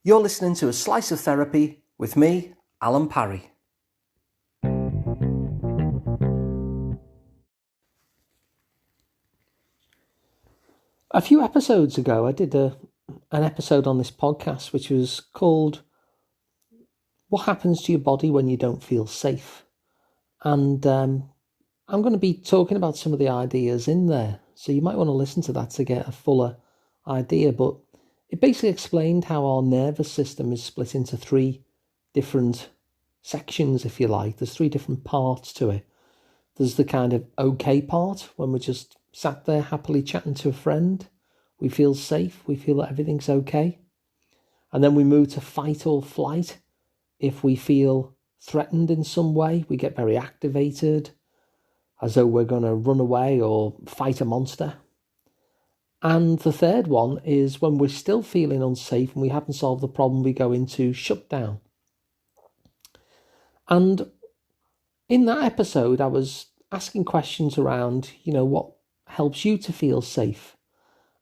You're listening to A Slice of Therapy with me, Alun Parry. A few episodes ago, I did an episode on this podcast which was called What Happens to Your Body When You Don't Feel Safe? And I'm going to be talking about some of the ideas in there. So you might want to listen to that to get a fuller idea. But it basically explained how our nervous system is split into three different sections, if you like. There's three different parts to it. There's the kind of okay part, when we're just sat there happily chatting to a friend. We feel safe. We feel that everything's okay. And then we move to fight or flight. If we feel threatened in some way, we get very activated, as though we're going to run away or fight a monster. And the third one is when we're still feeling unsafe and we haven't solved the problem, we go into shutdown. And in that episode, I was asking questions around, what helps you to feel safe.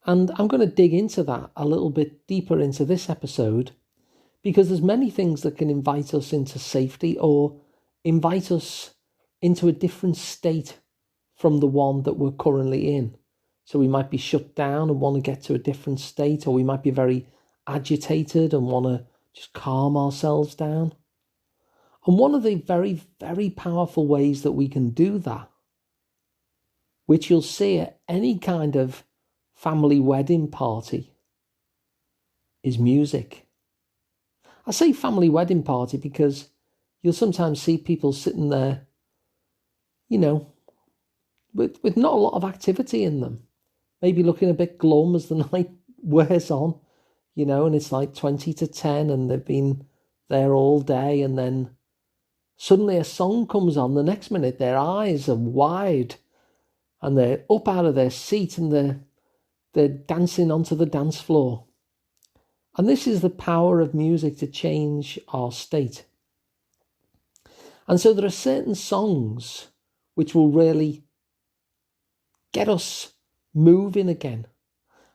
And I'm going to dig into that a little bit deeper into this episode, because there's many things that can invite us into safety or invite us into a different state from the one that we're currently in. So we might be shut down and want to get to a different state, or we might be very agitated and want to just calm ourselves down. And one of the very, very powerful ways that we can do that, which you'll see at any kind of family wedding party, is music. I say family wedding party because you'll sometimes see people sitting there, with not a lot of activity in them. Maybe looking a bit glum as the night wears on, and it's like 20 to 10 and they've been there all day, and then suddenly a song comes on. The next minute their eyes are wide and they're up out of their seat and they're dancing onto the dance floor. And this is the power of music to change our state. And so there are certain songs which will really get us moving again.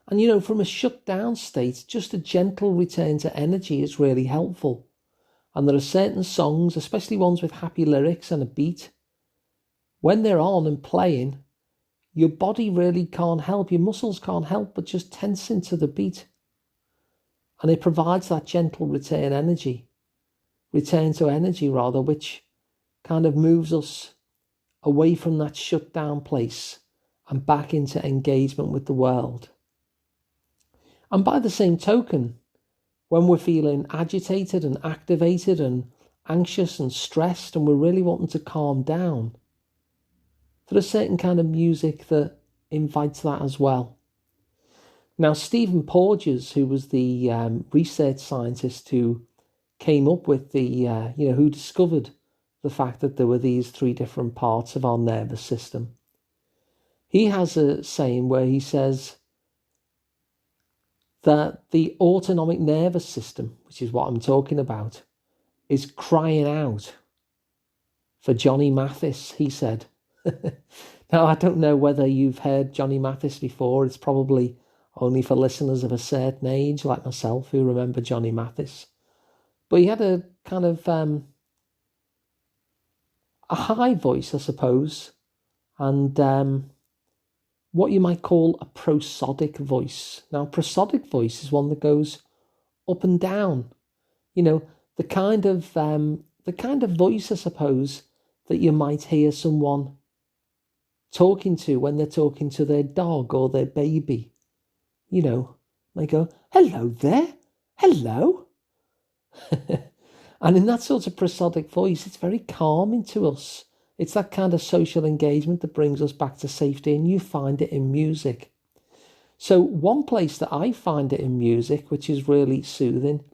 And from a shut down state, just a gentle return to energy is really helpful. And there are certain songs, especially ones with happy lyrics and a beat, when they're on and playing, your body really can't help, your muscles can't help but just tense into the beat. And it provides that gentle return to energy, which kind of moves us away from that shut down place and back into engagement with the world. And by the same token, when we're feeling agitated and activated and anxious and stressed and we're really wanting to calm down, there is certain kind of music that invites that as well. Now, Stephen Porges, who was the research scientist who came up with who discovered the fact that there were these three different parts of our nervous system, he has a saying where he says that the autonomic nervous system, which is what I'm talking about, is crying out for Johnny Mathis, he said. Now, I don't know whether you've heard Johnny Mathis before. It's probably only for listeners of a certain age, like myself, who remember Johnny Mathis. But he had a kind of a high voice, I suppose, and what you might call a prosodic voice. Now, prosodic voice is one that goes up and down. The kind of voice, I suppose, that you might hear someone talking to when they're talking to their dog or their baby. They go, "Hello there, hello." And in that sort of prosodic voice, it's very calming to us. It's that kind of social engagement that brings us back to safety, and you find it in music. So one place that I find it in music, which is really soothing,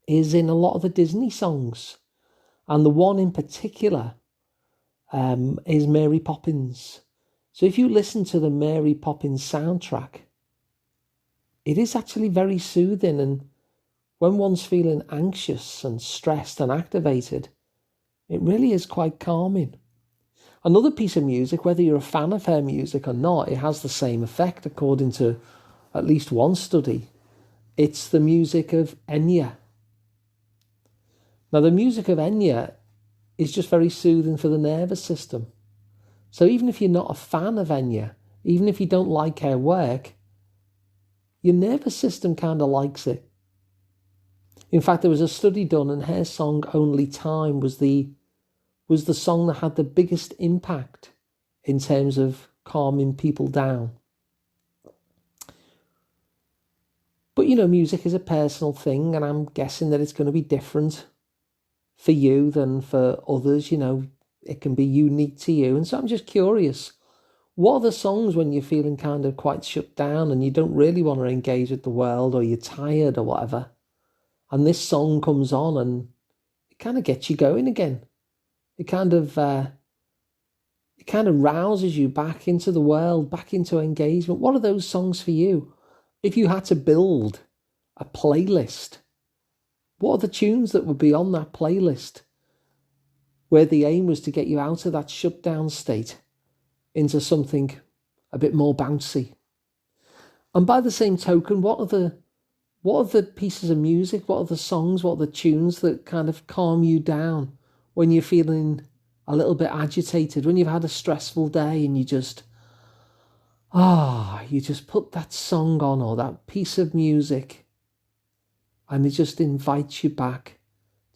is in a lot of the Disney songs. And the one in particular is Mary Poppins. So if you listen to the Mary Poppins soundtrack, it is actually very soothing. And when one's feeling anxious and stressed and activated, it really is quite calming. Another piece of music, whether you're a fan of her music or not, it has the same effect, according to at least one study, It's the music of Enya. Now, the music of Enya is just very soothing for the nervous system. So even if you're not a fan of Enya, even if you don't like her work, your nervous system kind of likes it. In fact, there was a study done, and her song Only Time was the song that had the biggest impact in terms of calming people down. But, music is a personal thing, and I'm guessing that it's going to be different for you than for others. It can be unique to you. And so I'm just curious, what are the songs when you're feeling kind of quite shut down and you don't really want to engage with the world, or you're tired or whatever, and this song comes on and it kind of gets you going again? It kind of rouses you back into the world, back into engagement. What are those songs for you? If you had to build a playlist, what are the tunes that would be on that playlist, where the aim was to get you out of that shutdown state into something a bit more bouncy? And by the same token, what are the pieces of music, what are the songs, what are the tunes that kind of calm you down when you're feeling a little bit agitated, when you've had a stressful day and you just put that song on or that piece of music, and it just invites you back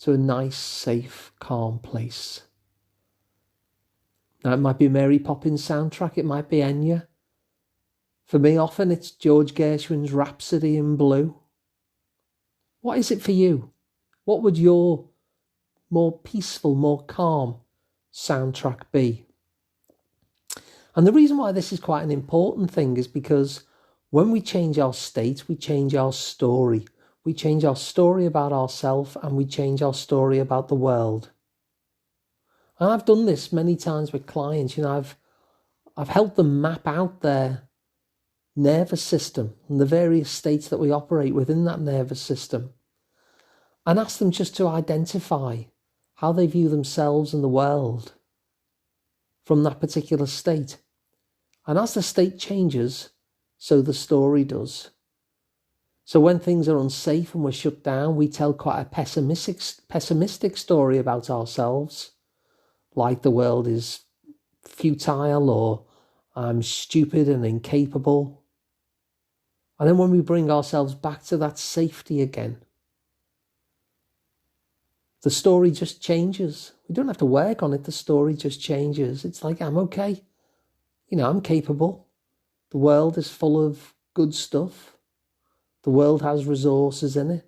to a nice, safe, calm place. Now, it might be Mary Poppins soundtrack, it might be Enya. For me, often it's George Gershwin's Rhapsody in Blue. What is it for you? What would your more peaceful, more calm soundtrack be? And the reason why this is quite an important thing is because when we change our state, we change our story. We change our story about ourselves, and we change our story about the world. And I've done this many times with clients. I've helped them map out their nervous system and the various states that we operate within that nervous system, and ask them just to identify how they view themselves and the world from that particular state. And as the state changes, so the story does. So when things are unsafe and we're shut down, we tell quite a pessimistic story about ourselves, like the world is futile, or I'm stupid and incapable. And then when we bring ourselves back to that safety again, the story just changes. We don't have to work on it. The story just changes. It's like, I'm okay. I'm capable. The world is full of good stuff. The world has resources in it.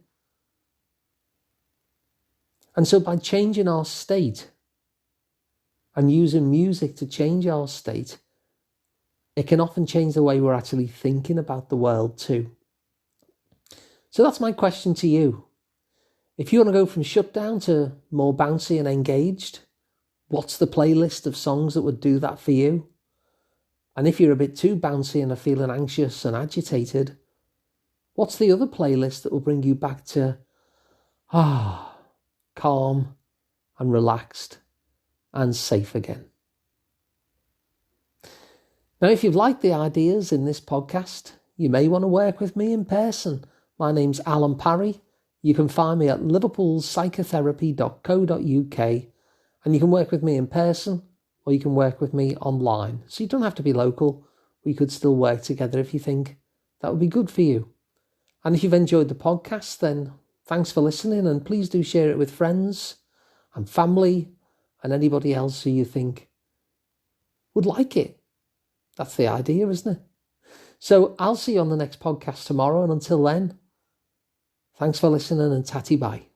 And so by changing our state and using music to change our state, it can often change the way we're actually thinking about the world too. So that's my question to you. If you want to go from shutdown to more bouncy and engaged, what's the playlist of songs that would do that for you? And if you're a bit too bouncy and are feeling anxious and agitated, what's the other playlist that will bring you back to calm and relaxed and safe again? Now, if you've liked the ideas in this podcast, you may want to work with me in person. My name's Alun Parry. You can find me at liverpoolpsychotherapy.co.uk, and you can work with me in person or you can work with me online. So you don't have to be local. We could still work together if you think that would be good for you. And if you've enjoyed the podcast, then thanks for listening, and please do share it with friends and family and anybody else who you think would like it. That's the idea, isn't it? So I'll see you on the next podcast tomorrow, and until then, thanks for listening and tatty bye.